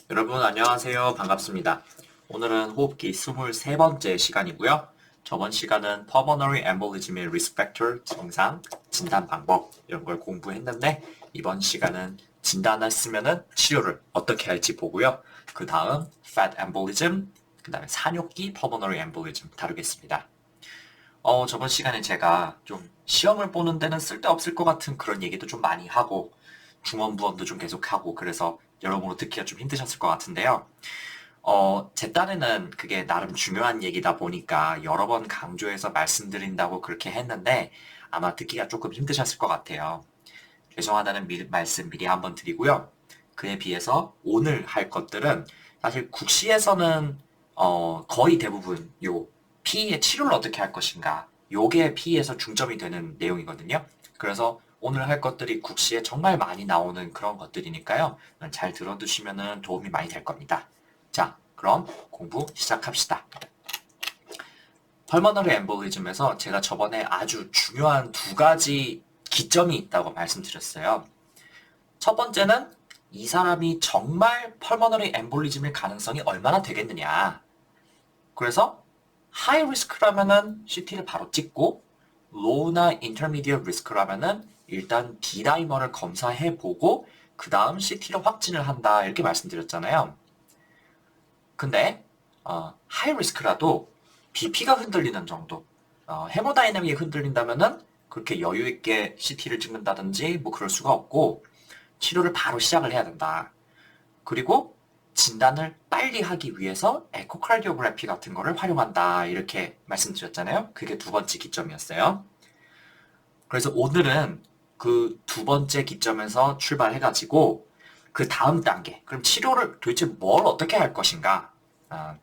여러분 안녕하세요. 반갑습니다. 오늘은 호흡기 23번째 시간이고요. 저번 시간은 Pulmonary Embolism의 Risk Factor, 증상, 진단 방법 이런 걸 공부했는데 이번 시간은 진단을 쓰면은 치료를 어떻게 할지 보고요. 그 다음 Fat Embolism, 그 다음에 산욕기 Pulmonary Embolism 다루겠습니다. 저번 시간에 제가 좀 시험을 보는 데는 쓸데없을 것 같은 그런 얘기도 좀 많이 하고 중원부원도 좀 계속하고 그래서 여러모로 듣기가 좀 힘드셨을 것 같은데요. 제 딴에는 그게 나름 중요한 얘기다 보니까 여러 번 강조해서 말씀드린다고 그렇게 했는데 아마 듣기가 조금 힘드셨을 것 같아요. 죄송하다는 말씀 미리 한번 드리고요. 그에 비해서 오늘 할 것들은 사실 국시에서는 거의 대부분 요 PE의 치료를 어떻게 할 것인가 요게 PE에서 중점이 되는 내용이거든요. 그래서 오늘 할 것들이 국시에 정말 많이 나오는 그런 것들이니까요. 잘 들어두시면 도움이 많이 될 겁니다. 자, 그럼 공부 시작합시다. 펄머너리 엠볼리즘에서 제가 저번에 아주 중요한 두 가지 기점이 있다고 말씀드렸어요. 첫 번째는 이 사람이 정말 펄머너리 엠볼리즘일 가능성이 얼마나 되겠느냐. 그래서 하이 리스크라면은 CT를 바로 찍고 로우나 인터미디어 리스크라면은 일단 D다이머를 검사해보고 그 다음 CT로 확진을 한다 이렇게 말씀드렸잖아요. 근데 하이 리스크라도 BP가 흔들리는 정도, 헤모다이내믹이 흔들린다면은 그렇게 여유 있게 CT를 찍는다든지 뭐 그럴 수가 없고 치료를 바로 시작을 해야 된다. 그리고 진단을 빨리 하기 위해서 에코카르디오그래피 같은 거를 활용한다. 이렇게 말씀드렸잖아요. 그게 두 번째 기점이었어요. 그래서 오늘은 그 두 번째 기점에서 출발해가지고 그 다음 단계, 그럼 치료를 도대체 뭘 어떻게 할 것인가? 아,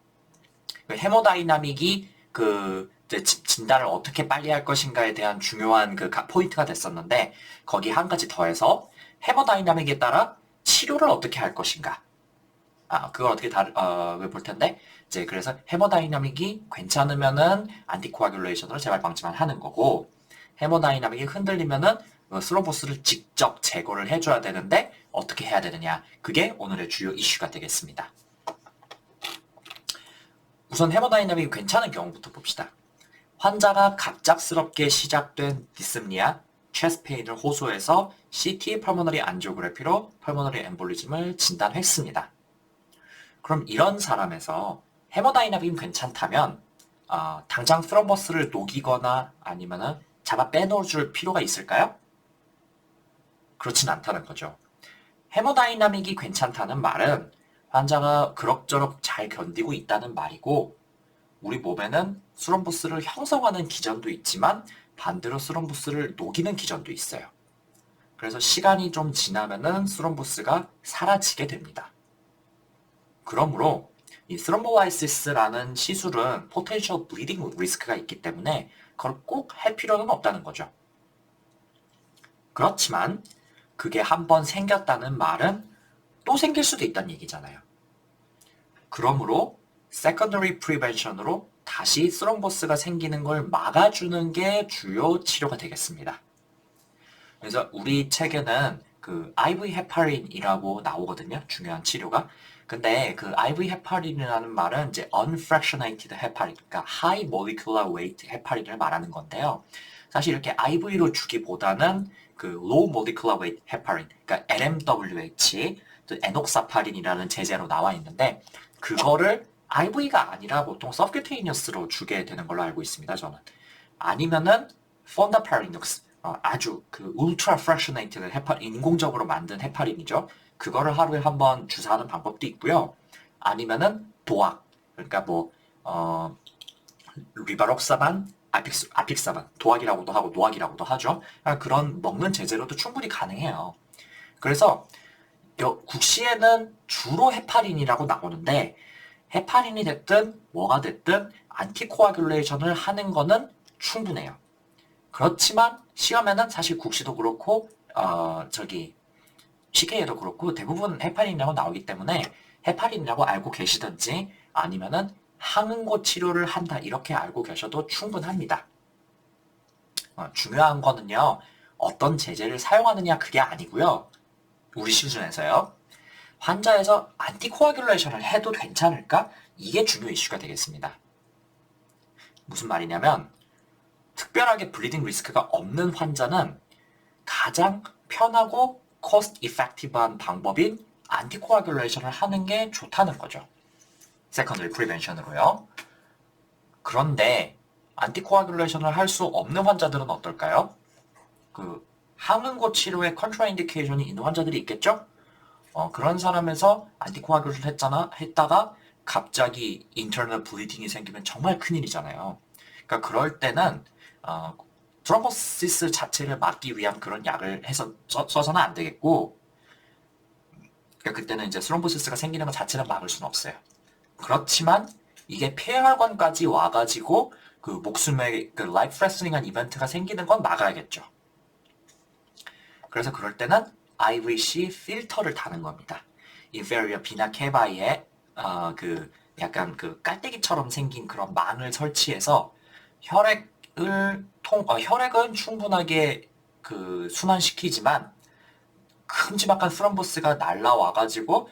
그 헤모다이나믹이 그 이제 진단을 어떻게 빨리 할 것인가에 대한 중요한 그 포인트가 됐었는데 거기 한 가지 더해서 헤모다이나믹에 따라 치료를 어떻게 할 것인가? 그걸 어떻게 볼 텐데, 이제 그래서 헤모다이나믹이 괜찮으면은 안티코아귤레이션으로 재발 방지만 하는 거고, 헤모다이나믹이 흔들리면은 스로보스를 직접 제거를 해줘야 되는데, 어떻게 해야 되느냐. 그게 오늘의 주요 이슈가 되겠습니다. 우선 헤모다이나믹이 괜찮은 경우부터 봅시다. 환자가 갑작스럽게 시작된 디스프니아, 체스트 페인을 호소해서 CT 펄모너리 안지오그래피로 펄모너리 엠볼리즘을 진단했습니다. 그럼 이런 사람에서 헤모다이나믹이 괜찮다면 당장 스럼버스를 녹이거나 아니면은 잡아 빼놓을 필요가 있을까요? 그렇진 않다는 거죠. 헤모다이나믹이 괜찮다는 말은 환자가 그럭저럭 잘 견디고 있다는 말이고 우리 몸에는 스럼버스를 형성하는 기전도 있지만 반대로 스럼버스를 녹이는 기전도 있어요. 그래서 시간이 좀 지나면은 스럼버스가 사라지게 됩니다. 그러므로 이 스롬보라이시스라는 시술은 포텐셜 블리딩 리스크가 있기 때문에 그걸 꼭 할 필요는 없다는 거죠. 그렇지만 그게 한번 생겼다는 말은 또 생길 수도 있다는 얘기잖아요. 그러므로 secondary prevention으로 다시 스롬보스가 생기는 걸 막아주는 게 주요 치료가 되겠습니다. 그래서 우리 책에는 그 IV 헤파린이라고 나오거든요. 중요한 치료가. 근데 그 IV 헤파린이라는 말은 이제 unfractionated 헤파린, 그러니까 high molecular weight 헤파린을 말하는 건데요. 사실 이렇게 IV로 주기보다는 그 low molecular weight 헤파린, 그러니까 NMWH, 에녹사파린이라는 제제로 나와 있는데 그거를 IV가 아니라 보통 subcutaneous로 주게 되는 걸로 알고 있습니다. 저는. 아니면은 폰다파리눅스, 아주 그 울트라 프랙셔네이티드 헤파린, 인공적으로 만든 헤파린이죠. 그거를 하루에 한 번 주사하는 방법도 있고요. 아니면은 도악, 그러니까 뭐 리바록사반, 아픽사반, 도악이라고도 하고 노악이라고도 하죠. 그런 먹는 제재로도 충분히 가능해요. 그래서 국시에는 주로 헤파린이라고 나오는데 헤파린이 됐든 뭐가 됐든 안티코아귤레이션을 하는 거는 충분해요. 그렇지만 시험에는 사실 국시도 그렇고 CK에도 그렇고 대부분 헤파린이라고 나오기 때문에 헤파린이라고 알고 계시든지 아니면은 항응고 치료를 한다 이렇게 알고 계셔도 충분합니다. 중요한 거는요. 어떤 제제를 사용하느냐 그게 아니고요. 우리 시중에서요. 환자에서 안티코아귤레이션을 해도 괜찮을까? 이게 중요 이슈가 되겠습니다. 무슨 말이냐면 특별하게 블리딩 리스크가 없는 환자는 가장 편하고 코스트 이펙티브한 방법인 안티코아귤레이션을 하는 게 좋다는 거죠. 세컨더리 프리벤션으로요. 그런데 안티코아귤레이션을 할 수 없는 환자들은 어떨까요? 항응고 치료에 컨트라인디케이션이 있는 환자들이 있겠죠? 그런 사람에서 안티코아귤레이션 했다가 갑자기 인터널 블리딩이 생기면 정말 큰일이잖아요. 그러니까 그럴 때는 트롬보시스 자체를 막기 위한 그런 약을 써서는 안 되겠고, 그러니까 그때는 이제 트롬보시스가 생기는 것 자체는 막을 수는 없어요. 그렇지만 이게 폐혈관까지 와가지고 그 목숨에 그 라이프 레슬링한 이벤트가 생기는 건 막아야겠죠. 그래서 그럴 때는 IVC 필터를 다는 겁니다. 인페리어 비나 케바이에 약간 그 깔때기처럼 생긴 그런 망을 설치해서 혈액은 충분하게 그 순환시키지만 큼지막한 스럼보스가 날라와가지고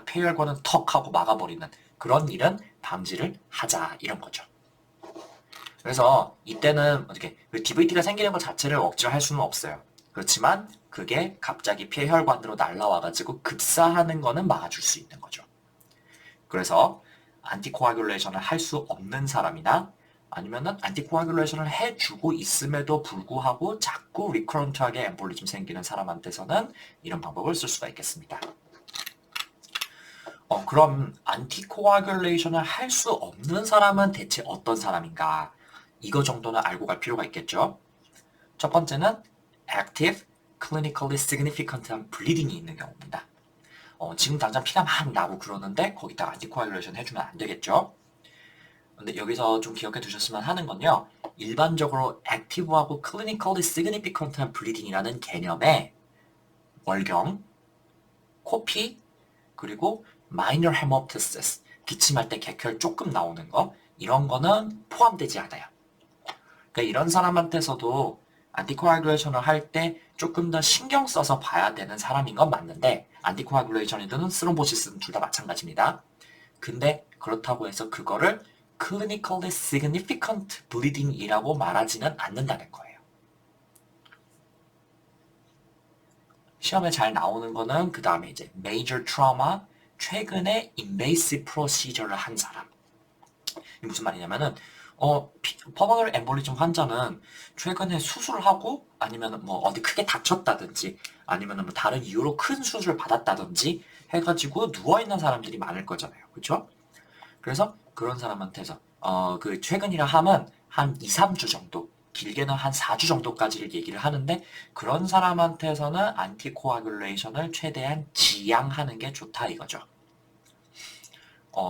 폐혈관은 턱 하고 막아버리는 그런 일은 방지를 하자 이런 거죠. 그래서 이때는 그 DVT가 생기는 것 자체를 억지로 할 수는 없어요. 그렇지만 그게 갑자기 폐혈관으로 날라와가지고 급사하는 거는 막아줄 수 있는 거죠. 그래서 안티코아귤레이션을 할 수 없는 사람이나 아니면은 안티코아귤레이션을 해주고 있음에도 불구하고 자꾸 리커런트하게 엠볼리즘 생기는 사람한테서는 이런 방법을 쓸 수가 있겠습니다. 그럼 안티코아귤레이션을 할 수 없는 사람은 대체 어떤 사람인가? 이거 정도는 알고 갈 필요가 있겠죠. 첫 번째는 active, clinically significant한 bleeding이 있는 경우입니다. 지금 당장 피가 막 나고 그러는데 거기다가 안티코아귤레이션 해주면 안 되겠죠. 근데 여기서 좀 기억해 두셨으면 하는 건요. 일반적으로 액티브하고 clinically significant한 bleeding이라는 개념에 월경, 코피, 그리고 minor hemoptysis, 기침할 때 객혈 조금 나오는 거 이런 거는 포함되지 않아요. 그러니까 이런 사람한테서도 안티코아귤레이션을 할 때 조금 더 신경 써서 봐야 되는 사람인 건 맞는데 안티코아귤레이션이든 스롬보시스는 둘 다 마찬가지입니다. 근데 그렇다고 해서 그거를 clinically significant bleeding이라고 말하지는 않는다는 거예요. 시험에 잘 나오는 거는 그 다음에 이제 major trauma, 최근에 invasive procedure를 한 사람. 이게 무슨 말이냐면은 퍼버널 엠볼리즘 환자는 최근에 수술을 하고 아니면 뭐 어디 크게 다쳤다든지 아니면 뭐 다른 이유로 큰 수술을 받았다든지 해가지고 누워있는 사람들이 많을 거잖아요. 그렇죠? 그래서 그런 사람한테서 그 최근이라 함은 한 2, 3주 정도 길게는 한 4주 정도까지를 얘기를 하는데 그런 사람한테서는 안티코아귤레이션을 최대한 지양하는 게 좋다 이거죠.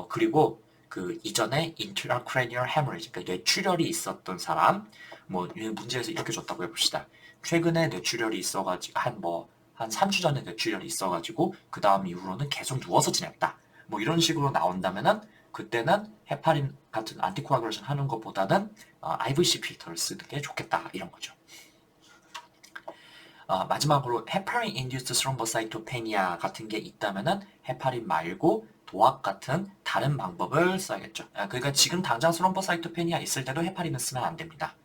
그리고 그 이전에 intracranial hemorrhage, 그러니까 뇌출혈이 있었던 사람, 뭐 문제에서 이렇게 줬다고 해봅시다. 최근에 뇌출혈이 있어가지고 한 3주 전에 뇌출혈이 있어가지고 그 다음 이후로는 계속 누워서 지냈다. 뭐 이런 식으로 나온다면은 그때는 헤파린 같은 안티코아귤레이션 하는 것보다는 IVC 필터를 쓰는 게 좋겠다 이런 거죠. 마지막으로 헤파린 인듀스드 스롬보사이토페니아 같은 게 있다면은 헤파린 말고 도악 같은 다른 방법을 써야겠죠. 그러니까 지금 당장 스롬보사이토페니아 있을 때도 헤파린을 쓰면 안 됩니다.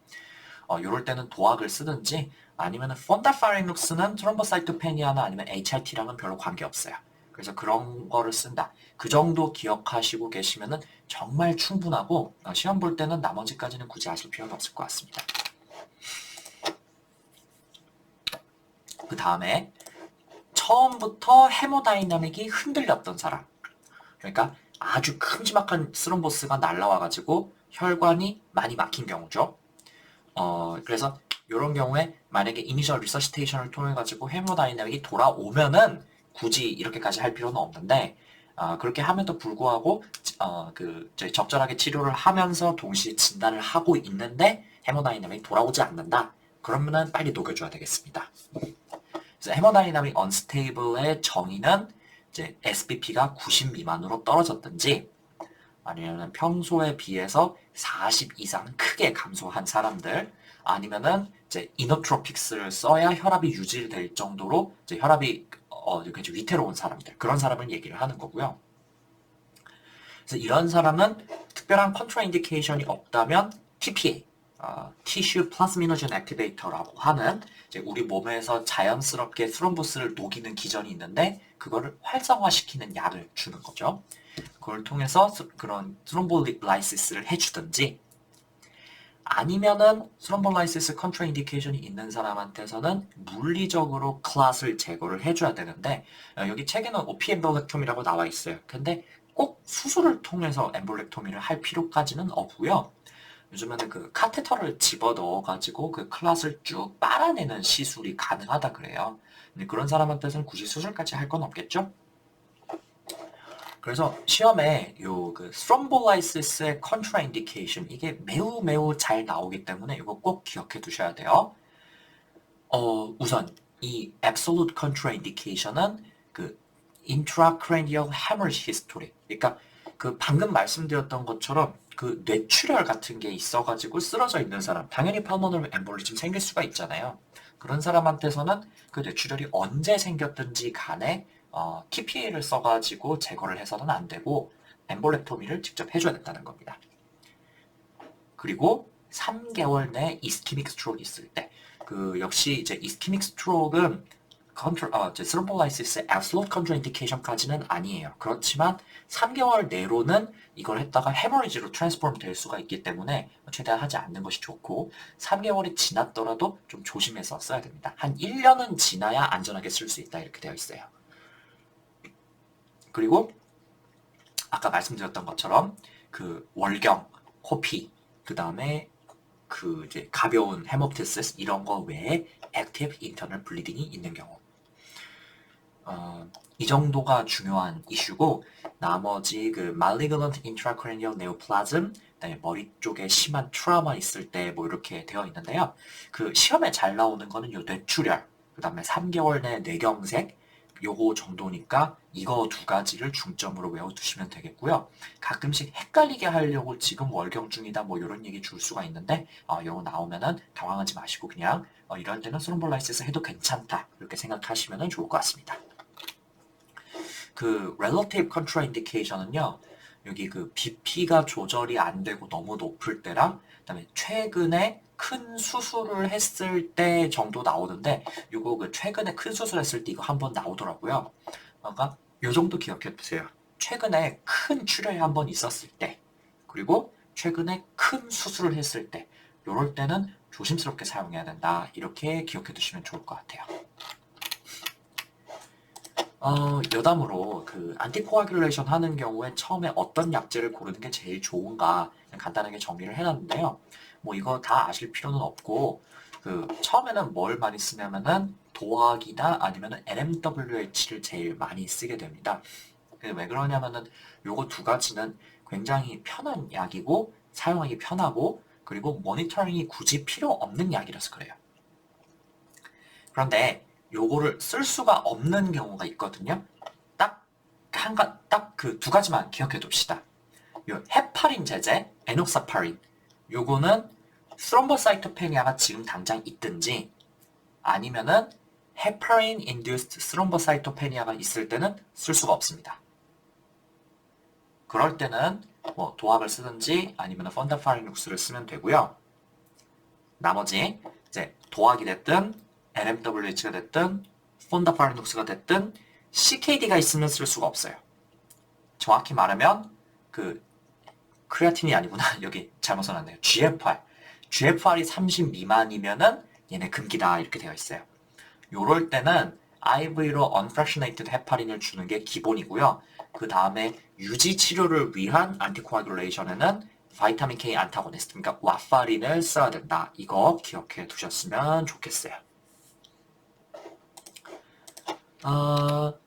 요럴 때는 도악을 쓰든지 아니면 폰다파리눅스는 트롬보사이토페니아나 아니면 HRT랑은 별로 관계없어요. 그래서 그런 거를 쓴다. 그 정도 기억하시고 계시면은 정말 충분하고 시험 볼 때는 나머지까지는 굳이 하실 필요는 없을 것 같습니다. 그 다음에 처음부터 헤모다이나믹이 흔들렸던 사람. 그러니까 아주 큼지막한 스롬보스가 날라와가지고 혈관이 많이 막힌 경우죠. 그래서 이런 경우에 만약에 이니셜 리서시테이션을 통해 가지고 헤모다이나믹이 돌아오면은 굳이 이렇게까지 할 필요는 없는데 그렇게 함에도 불구하고 적절하게 치료를 하면서 동시에 진단을 하고 있는데 헤모다이나믹이 돌아오지 않는다. 그러면은 빨리 녹여줘야 되겠습니다. 그래서 헤모다이나믹 언스테이블의 정의는 이제 SBP가 90 미만으로 떨어졌든지 아니면 평소에 비해서 40 이상 크게 감소한 사람들 아니면은 이제 이노트로픽스를 써야 혈압이 유지될 정도로 이제 혈압이 이렇게 좀 위태로운 사람들, 그런 사람을 얘기를 하는 거고요. 그래서 이런 사람은 특별한 컨트라인디케이션이 없다면 TPA, Tissue Plasminogen Activator라고 하는 이제 우리 몸에서 자연스럽게 스럼보스를 녹이는 기전이 있는데 그거를 활성화시키는 약을 주는 거죠. 그걸 통해서 그런 스롬볼라이시스를 해주든지 아니면은 스롬볼라이시스 컨트라인디케이션이 있는 사람한테서는 물리적으로 클랫을 제거를 해줘야 되는데 여기 책에는 오피 엠볼렉토미라고 나와 있어요. 근데 꼭 수술을 통해서 엠볼렉토미를 할 필요까지는 없고요. 요즘에는 그 카테터를 집어넣어가지고 그 클랫을 쭉 빨아내는 시술이 가능하다 그래요. 근데 그런 사람한테서는 굳이 수술까지 할 건 없겠죠? 그래서 시험에 요 그 스롬볼라이시스의 컨트라인디케이션 이게 매우 잘 나오기 때문에 이거 꼭 기억해 두셔야 돼요. 우선 이 absolute contraindication은 그 intracranial hemorrhage history. 그러니까 그 방금 말씀드렸던 것처럼 그 뇌출혈 같은 게 있어가지고 쓰러져 있는 사람, 당연히 pulmonary embolism 생길 수가 있잖아요. 그런 사람한테서는 그 뇌출혈이 언제 생겼든지 간에 TPA를 써가지고 제거를 해서는 안 되고 엠볼렉토미를 직접 해줘야 된다는 겁니다. 그리고 3개월 내 이스키믹 스트로크 있을 때, 그 역시 이제 이스키믹 스트로크는 스롬볼라이시스 absolute contraindication까지는 아니에요. 그렇지만 3개월 내로는 이걸 했다가 헤머리지로 트랜스포럼 될 수가 있기 때문에 최대한 하지 않는 것이 좋고 3개월이 지났더라도 좀 조심해서 써야 됩니다. 한 1년은 지나야 안전하게 쓸 수 있다 이렇게 되어 있어요. 그리고 아까 말씀드렸던 것처럼 그 월경, 호피, 그 다음에 그 이제 가벼운 헤모프티시스 이런 거 외에 액티브 인터널 블리딩이 있는 경우 이 정도가 중요한 이슈고 나머지 그 malignant intracranial neoplasm 그다음에 머리 쪽에 심한 트라우마 있을 때 뭐 이렇게 되어 있는데요. 그 시험에 잘 나오는 거는 요 뇌출혈 그 다음에 3개월 내 뇌경색 요거 정도니까 이거 두 가지를 중점으로 외워두시면 되겠고요. 가끔씩 헷갈리게 하려고 지금 월경 중이다 뭐 이런 얘기 줄 수가 있는데 요거 나오면은 당황하지 마시고 그냥 이럴 때는 스롬볼라이시스 해도 괜찮다 이렇게 생각하시면 좋을 것 같습니다. 그 relative contraindication은요. 여기 그 BP가 조절이 안 되고 너무 높을 때랑 그다음에 최근에 큰 수술을 했을 때 정도 나오는데 요거 그 최근에 큰 수술했을 때 이거 한번 나오더라고요. 그러니까 요 정도 기억해 두세요. 최근에 큰 출혈이 한번 있었을 때 그리고 최근에 큰 수술을 했을 때 요럴 때는 조심스럽게 사용해야 된다. 이렇게 기억해 두시면 좋을 것 같아요. 여담으로 그 안티코아귤레이션 하는 경우에 처음에 어떤 약제를 고르는 게 제일 좋은가 간단하게 정리를 해놨는데요. 뭐 이거 다 아실 필요는 없고 그 처음에는 뭘 많이 쓰냐면은 도학이나 아니면은 NMWH를 제일 많이 쓰게 됩니다. 왜 그러냐면은 요거 두 가지는 굉장히 편한 약이고 사용하기 편하고 그리고 모니터링이 굳이 필요 없는 약이라서 그래요. 그런데 요거를 쓸 수가 없는 경우가 있거든요. 딱 그 두 가지만 기억해 둡시다. 요 헤파린 제제, 에녹사파린. 요거는 스롬보사이토페니아가 지금 당장 있든지 아니면은 헤파린 인듀스드 스롬보사이토페니아가 있을 때는 쓸 수가 없습니다. 그럴 때는 뭐 도학을 쓰든지 아니면 펀다파리눅스를 쓰면 되고요. 나머지 이제 도학이 됐든 NMWH가 됐든 폰다파리눅스가 됐든 CKD가 있으면 쓸 수가 없어요. 정확히 말하면 그 크레아틴이 아니구나. 여기 잘못 써놨네요. GFR. GFR이 30 미만이면은 얘네 금기다 이렇게 되어 있어요. 요럴 때는 IV로 unfractionated 헤파린을 주는 게 기본이고요. 그 다음에 유지 치료를 위한 안티코아귤레이션에는 바이타민 K 안타고니스트, 그러니까 와파린을 써야 된다. 이거 기억해 두셨으면 좋겠어요.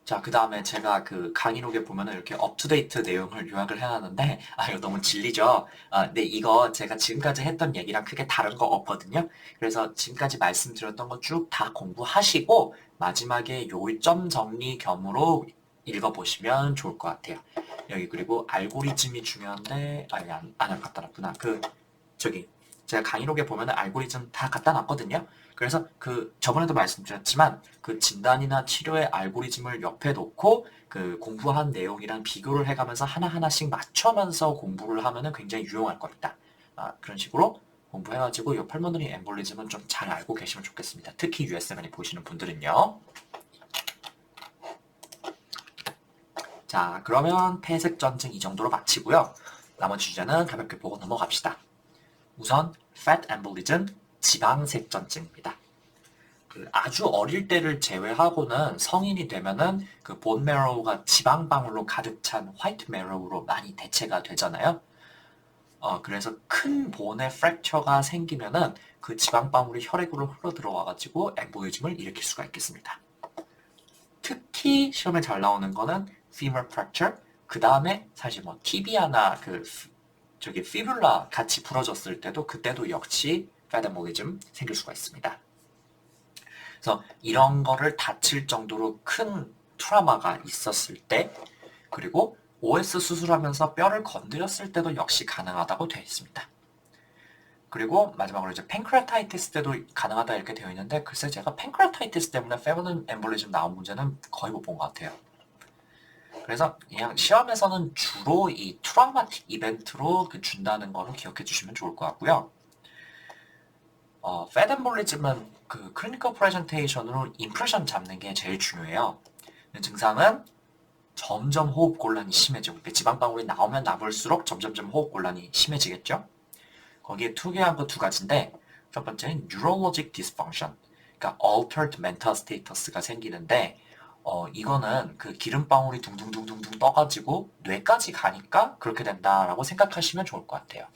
자, 그 다음에 제가 그 강의록에 보면은 이렇게 업투데이트 내용을 요약을 해놨는데, 이거 너무 질리죠? 근데 이거 제가 지금까지 했던 얘기랑 크게 다른 거 없거든요? 그래서 지금까지 말씀드렸던 거 쭉 다 공부하시고, 마지막에 요점 정리 겸으로 읽어보시면 좋을 것 같아요. 여기 그리고 알고리즘이 중요한데, 여기 안 갖다 놨구나. 저기, 제가 강의록에 보면은 알고리즘 다 갖다 놨거든요. 그래서 저번에도 말씀드렸지만 그 진단이나 치료의 알고리즘을 옆에 놓고 그 공부한 내용이랑 비교를 해가면서 하나하나씩 맞춰면서 공부를 하면은 굉장히 유용할 겁니다. 그런 식으로 공부해가지고 이 펄모너리 엠볼리즘은 좀 잘 알고 계시면 좋겠습니다. 특히 USMLE 보시는 분들은요. 자, 그러면 폐색전증 이 정도로 마치고요. 나머지 주제는 가볍게 보고 넘어갑시다. 우선 fat embolism, 지방색전증입니다. 아주 어릴 때를 제외하고는 성인이 되면은 그 본 메로우가 지방방울로 가득 찬 화이트 메로우로 많이 대체가 되잖아요. 그래서 큰 본의 프랙처가 생기면은 그 지방방울이 혈액으로 흘러 들어와가지고 엠볼리즘을 일으킬 수가 있겠습니다. 특히 시험에 잘 나오는 거는 femur fracture, 그 다음에 사실 뭐 티비아나 피뷸라 같이 부러졌을 때도 그때도 역시 fat embolism 생길 수가 있습니다. 그래서 이런 거를 다칠 정도로 큰 트라우마가 있었을 때, 그리고 OS 수술하면서 뼈를 건드렸을 때도 역시 가능하다고 되어 있습니다. 그리고 마지막으로 이제 팬크레아타이티스 때도 가능하다 이렇게 되어 있는데, 글쎄 제가 팬크레아타이티스 때문에 페브른 엠볼리즘 나온 문제는 거의 못 본 것 같아요. 그래서 그냥 시험에서는 주로 이 트라우마틱 이벤트로 준다는 거를 기억해 주시면 좋을 것 같고요. fat embolism은 그 클리니컬 프레젠테이션으로 임프레션 잡는 게 제일 중요해요. 증상은 점점 호흡곤란이 심해지고, 지방방울이 나오면 나올수록 점점점 호흡곤란이 심해지겠죠? 거기에 특이한 거 두 가지인데, 첫 번째는 neurologic dysfunction, 그러니까 altered mental status가 생기는데, 이거는 그 기름방울이 둥둥둥둥둥 떠가지고 뇌까지 가니까 그렇게 된다라고 생각하시면 좋을 것 같아요.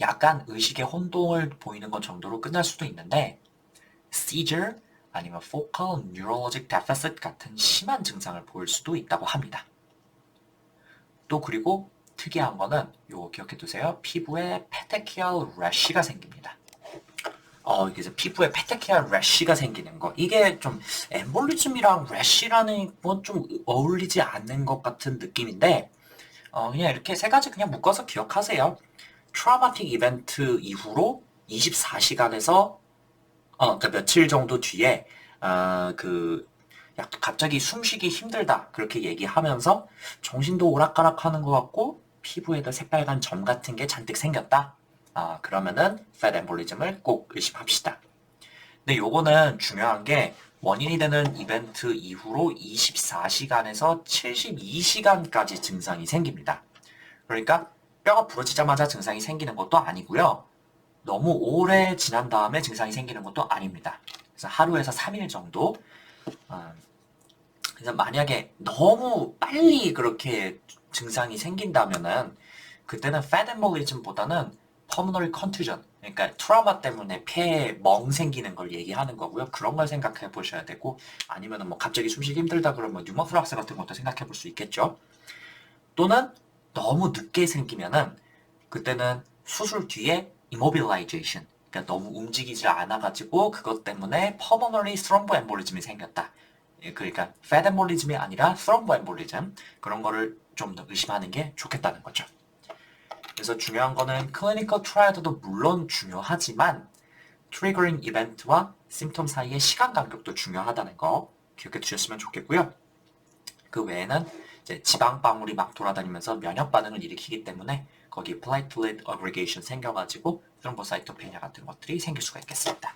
약간 의식의 혼동을 보이는 것 정도로 끝날 수도 있는데, seizure 아니면 focal neurologic deficit 같은 심한 증상을 보일 수도 있다고 합니다. 또 그리고 특이한 거는 요거 기억해 두세요. 피부에 petechial rash가 생깁니다. 이게 피부에 petechial rash가 생기는 거, 이게 좀 엠볼리즘이랑 rash라는 건 좀 어울리지 않는 것 같은 느낌인데, 그냥 이렇게 세 가지 그냥 묶어서 기억하세요. 트라우마틱 이벤트 이후로 24시간에서 그러니까 며칠 정도 뒤에 갑자기 숨쉬기 힘들다 그렇게 얘기하면서 정신도 오락가락하는 것 같고 피부에도 새빨간 점 같은 게 잔뜩 생겼다. 그러면은 fat embolism을 꼭 의심합시다. 근데 요거는 중요한 게 원인이 되는 이벤트 이후로 24시간에서 72시간까지 증상이 생깁니다. 그러니까 뼈가 부러지자마자 증상이 생기는 것도 아니고요. 너무 오래 지난 다음에 증상이 생기는 것도 아닙니다. 그래서 하루에서 3일 정도. 그래서 만약에 너무 빨리 그렇게 증상이 생긴다면은 그때는 fat embolism보다는 pulmonary contusion, 그러니까 트라우마 때문에 폐에 멍 생기는 걸 얘기하는 거고요. 그런 걸 생각해 보셔야 되고, 아니면은 뭐 갑자기 숨쉬기 힘들다 그러면 뉴모토락스 같은 것도 생각해 볼 수 있겠죠. 또는 너무 늦게 생기면은 그때는 수술 뒤에 immobilization, 그러니까 너무 움직이지 않아가지고 그것 때문에 pulmonary thromboembolism이 생겼다. 그러니까 fat embolism이 아니라 thromboembolism, 그런 거를 좀 더 의심하는 게 좋겠다는 거죠. 그래서 중요한 거는 클리니컬 트라이얼도 물론 중요하지만 트리거링 이벤트와 심톰 사이의 시간 간격도 중요하다는 거 기억해 두셨으면 좋겠고요. 그 외에는 이제 지방방울이 막 돌아다니면서 면역 반응을 일으키기 때문에 거기 platelet aggregation 생겨가지고 thrombocytopenia 같은 것들이 생길 수가 있겠습니다.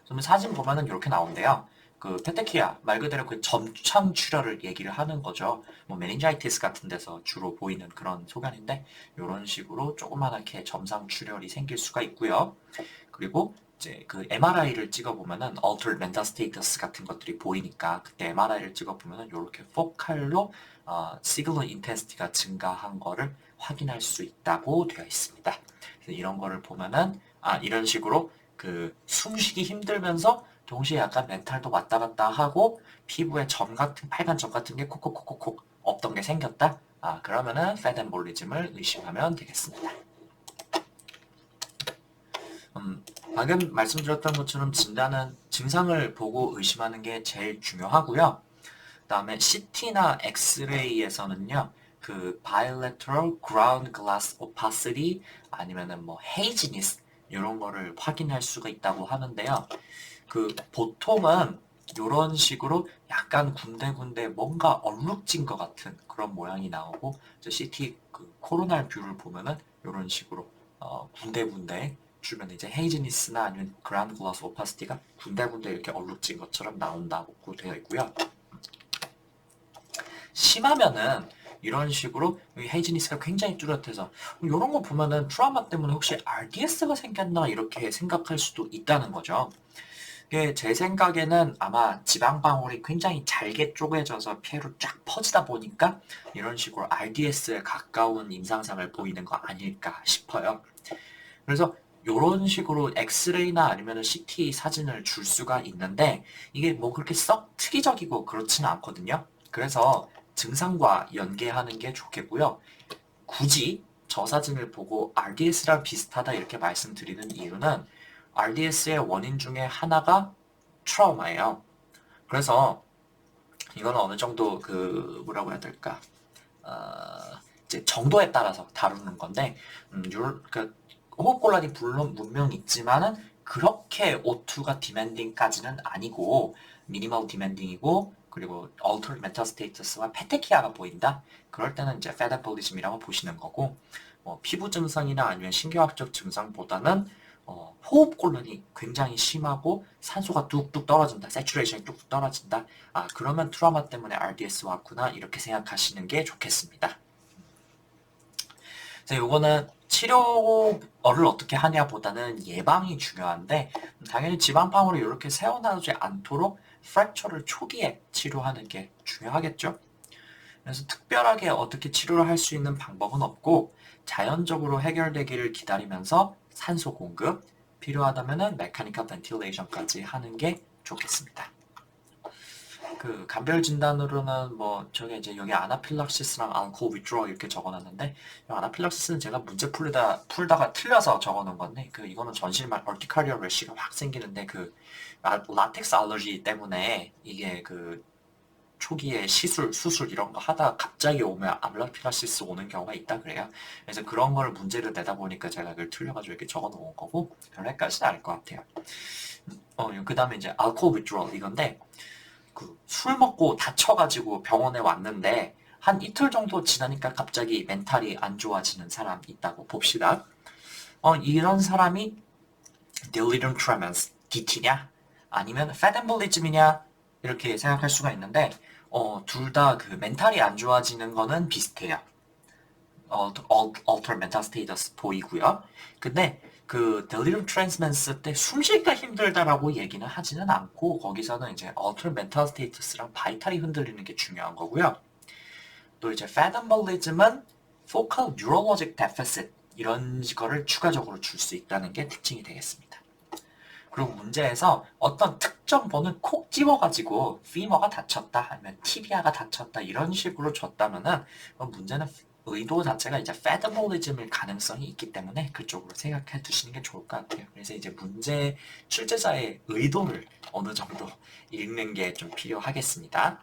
그러면 사진 보면은 이렇게 나온대요. 그 페테키아 말 그대로 그 점창 출혈을 얘기를 하는 거죠. 뭐 메닌자이티스 같은 데서 주로 보이는 그런 소견인데, 이런 식으로 조그맣게 점상 출혈이 생길 수가 있고요. 그리고 이제 그 MRI를 찍어보면은 altered mental status 같은 것들이 보이니까 그때 MRI를 찍어보면은 이렇게 포칼로 signal intensity가 증가한 거를 확인할 수 있다고 되어 있습니다. 그래서 이런 거를 보면은 이런 식으로 그 숨쉬기 힘들면서 동시에 약간 멘탈도 왔다 갔다 하고 피부에 점 같은 빨간 점 같은 게 콕콕콕콕콕 없던 게 생겼다. 그러면은 fat embolism을 의심하면 되겠습니다. 방금 말씀드렸던 것처럼 진단은 증상을 보고 의심하는 게 제일 중요하고요. 그 다음에 CT나 엑스레이에서는요, 그 bilateral ground glass opacity 아니면은 뭐 haziness 이런 거를 확인할 수가 있다고 하는데요. 그 보통은 이런 식으로 약간 군데군데 뭔가 얼룩진 것 같은 그런 모양이 나오고 저 CT 그 코로날 뷰를 보면은 이런 식으로 군데군데 주변에 이제 헤이즈니스나 아니면 그라운드 글라스 오파시티가 군데군데 이렇게 얼룩진 것처럼 나온다고 되어 있고요. 심하면은 이런 식으로 헤이즈니스가 굉장히 뚜렷해서 이런 거 보면은 트라우마 때문에 혹시 RDS가 생겼나 이렇게 생각할 수도 있다는 거죠. 이게 제 생각에는 아마 지방방울이 굉장히 잘게 쪼개져서 폐로 쫙 퍼지다 보니까 이런 식으로 RDS에 가까운 임상상을 보이는 거 아닐까 싶어요. 그래서 이런 식으로 엑스레이나 아니면 CT 사진을 줄 수가 있는데 이게 뭐 그렇게 썩 특이적이고 그렇지는 않거든요. 그래서 증상과 연계하는 게 좋겠고요. 굳이 저 사진을 보고 RDS랑 비슷하다 이렇게 말씀드리는 이유는 RDS의 원인 중에 하나가 트라우마예요. 그래서 이거는 어느 정도 그 뭐라고 해야 될까? 이제 정도에 따라서 다루는 건데, 그 호흡곤란이 물론 분명히 있지만은 그렇게 O2가 디맨딩까지는 아니고 미니멀 디맨딩이고 그리고 altered mental status와 페테키아가 보인다. 그럴 때는 이제 페더볼리즘이라고 보시는 거고, 피부 증상이나 아니면 신경학적 증상보다는 호흡곤란이 굉장히 심하고 산소가 뚝뚝 떨어진다, 세츄레이션이 뚝뚝 떨어진다. 그러면 트라우마 때문에 RDS 왔구나 이렇게 생각하시는 게 좋겠습니다. 그래서 요거는 치료를 어떻게 하냐보다는 예방이 중요한데 당연히 지방방울을 이렇게 세워나오지 않도록 프랙처를 초기에 치료하는 게 중요하겠죠. 그래서 특별하게 어떻게 치료를 할 수 있는 방법은 없고 자연적으로 해결되기를 기다리면서 산소 공급, 필요하다면은 메카니컬 벤틸레이션까지 하는 게 좋겠습니다. 그 감별 진단으로는 뭐 저게 이제 여기 아나필락시스랑 알코올 위드로어 이렇게 적어놨는데 아나필락시스는 제가 문제 풀다가 틀려서 적어놓은 건데 그 이거는 전신만 얼티카리얼 래시가 확 생기는데 그 라텍스 알러지 때문에 이게 그 초기에 수술 이런 거 하다 갑자기 오면 아나필락시스 오는 경우가 있다 그래요. 그래서 그런 거를 문제를 내다 보니까 제가 그걸 틀려가지고 이렇게 적어놓은 거고 별로 헷갈리진 않을 것 같아요. 그 다음에 이제 알코올 위드로어 이건데 그 술 먹고 다쳐가지고 병원에 왔는데 한 이틀 정도 지나니까 갑자기 멘탈이 안 좋아지는 사람 있다고 봅시다. 이런 사람이 delirium tremens, DT냐? 아니면 fat embolism이냐? 이렇게 생각할 수가 있는데 둘 다 그 멘탈이 안 좋아지는 거는 비슷해요. alter mental status 보이고요. 근데 그 delirium tremens 때 숨쉬기가 힘들다라고 얘기는 하지는 않고 거기서는 이제 alter mental status랑 바이탈이 흔들리는 게 중요한 거고요. 또 이제 fat embolism은 focal neurologic deficit 이런 거를 추가적으로 줄 수 있다는 게 특징이 되겠습니다. 그리고 문제에서 어떤 특정 번을 콕 집어가지고 피머가 다쳤다 아니면 티비아가 다쳤다 이런 식으로 줬다면은 문제는 의도 자체가 이제 페더볼리즘일 가능성이 있기 때문에 그쪽으로 생각해 두시는 게 좋을 것 같아요. 그래서 이제 문제 출제자의 의도를 어느 정도 읽는 게 좀 필요하겠습니다.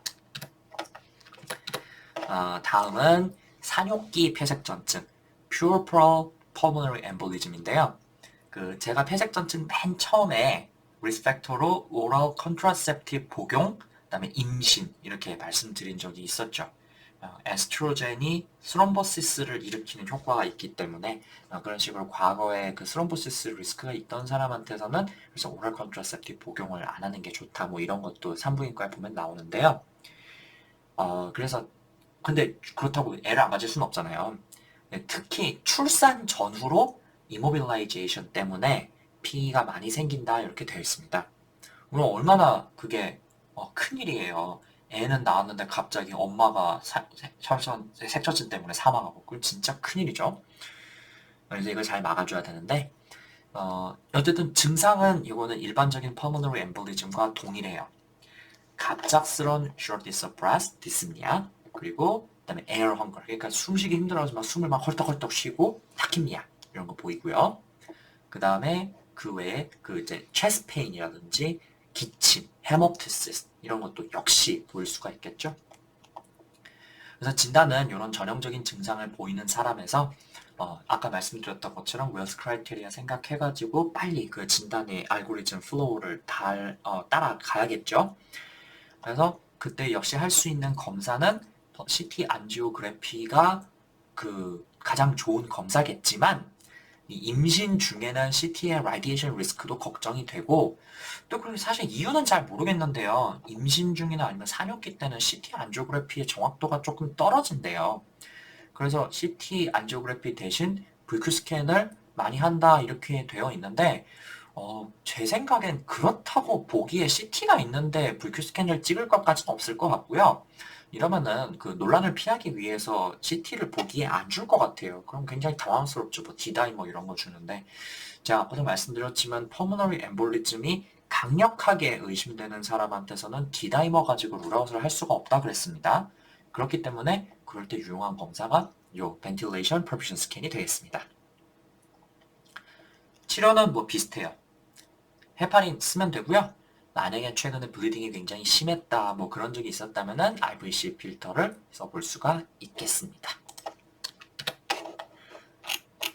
다음은 산욕기 폐색전증, puerperal pulmonary embolism인데요. 그 제가 폐색전증 맨 처음에 리스펙터로 오럴 컨트라셉티브 복용, 그다음에 임신 이렇게 말씀드린 적이 있었죠. 에스트로겐이 스럼보시스를 일으키는 효과가 있기 때문에 그런 식으로 과거에 그 스럼보시스 리스크가 있던 사람한테서는 그래서 오럴 컨트라셉티브 복용을 안 하는 게 좋다 뭐 이런 것도 산부인과에 보면 나오는데요. 그래서 근데 그렇다고 애를 안 가질 수는 없잖아요. 특히 출산 전후로 이모빌라이제이션 때문에 피가 많이 생긴다 이렇게 되어 있습니다. 물론 얼마나 그게 큰일이에요. 애는 낳았는데 갑자기 엄마가 색처진 때문에 사망하고 그건 진짜 큰일이죠. 그래서 이걸 잘 막아줘야 되는데 어쨌든 증상은 이거는 일반적인 pulmonary embolism과 동일해요. 갑작스러운 shortness of breath, dyspnea, 그리고 그다음에 air hunger, 그러니까 숨쉬기 힘들어서 막 숨을 막 헐떡헐떡 쉬고 타키미아 이런 거 보이고요. 그 다음에 그 외에 그 이제 chest pain이라든지 기침, 헤모프티시스 이런 것도 역시 보일 수가 있겠죠. 그래서 진단은 이런 전형적인 증상을 보이는 사람에서 아까 말씀드렸던 것처럼 웰스 크라이테리아 생각해가지고 빨리 그 진단의 알고리즘 플로우를 따라가야겠죠. 그래서 그때 역시 할 수 있는 검사는 CT 안지오그래피가 그 가장 좋은 검사겠지만 이 임신 중에는 CT의 라디에이션 리스크도 걱정이 되고 또 그리고 사실 이유는 잘 모르겠는데요. 임신 중이나 아니면 산후기 때는 CT 안지오그래피의 정확도가 조금 떨어진대요. 그래서 CT 안지오그래피 대신 VQ 스캔을 많이 한다 이렇게 되어 있는데 제 생각엔 그렇다고 보기에 CT가 있는데 VQ 스캔을 찍을 것까지는 없을 것 같고요. 이러면은 그 논란을 피하기 위해서 CT를 보기에 안 줄 것 같아요. 그럼 굉장히 당황스럽죠. 뭐 디다이 뭐 이런 거 주는데. 제가 아까도 말씀드렸지만 퍼머너리 엠볼리즘이 강력하게 의심되는 사람한테서는 디다이머 가지고 룰아웃을 할 수가 없다 그랬습니다. 그렇기 때문에 그럴 때 유용한 검사가 요 벤틸레이션 퍼퓨전 스캔이 되겠습니다. 치료는 뭐 비슷해요. 헤파린 쓰면 되고요. 만약에 최근에 블리딩이 굉장히 심했다 뭐 그런 적이 있었다면은 IVC 필터를 써볼 수가 있겠습니다.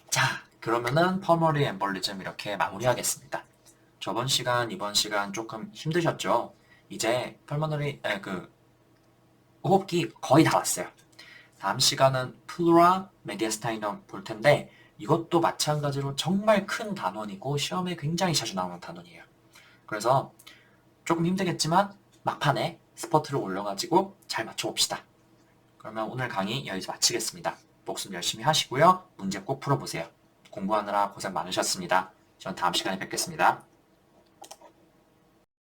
자, 그러면은 퍼머리 엠볼리즘 이렇게 마무리하겠습니다. 저번 시간, 이번 시간 조금 힘드셨죠? 이제 호흡기 거의 다 왔어요. 다음 시간은 플루라 메디아스타이넘 볼 텐데 이것도 마찬가지로 정말 큰 단원이고 시험에 굉장히 자주 나오는 단원이에요. 그래서 조금 힘들겠지만 막판에 스퍼트를 올려가지고 잘 맞춰봅시다. 그러면 오늘 강의 여기서 마치겠습니다. 복습 열심히 하시고요. 문제 꼭 풀어보세요. 공부하느라 고생 많으셨습니다. 전 다음 시간에 뵙겠습니다.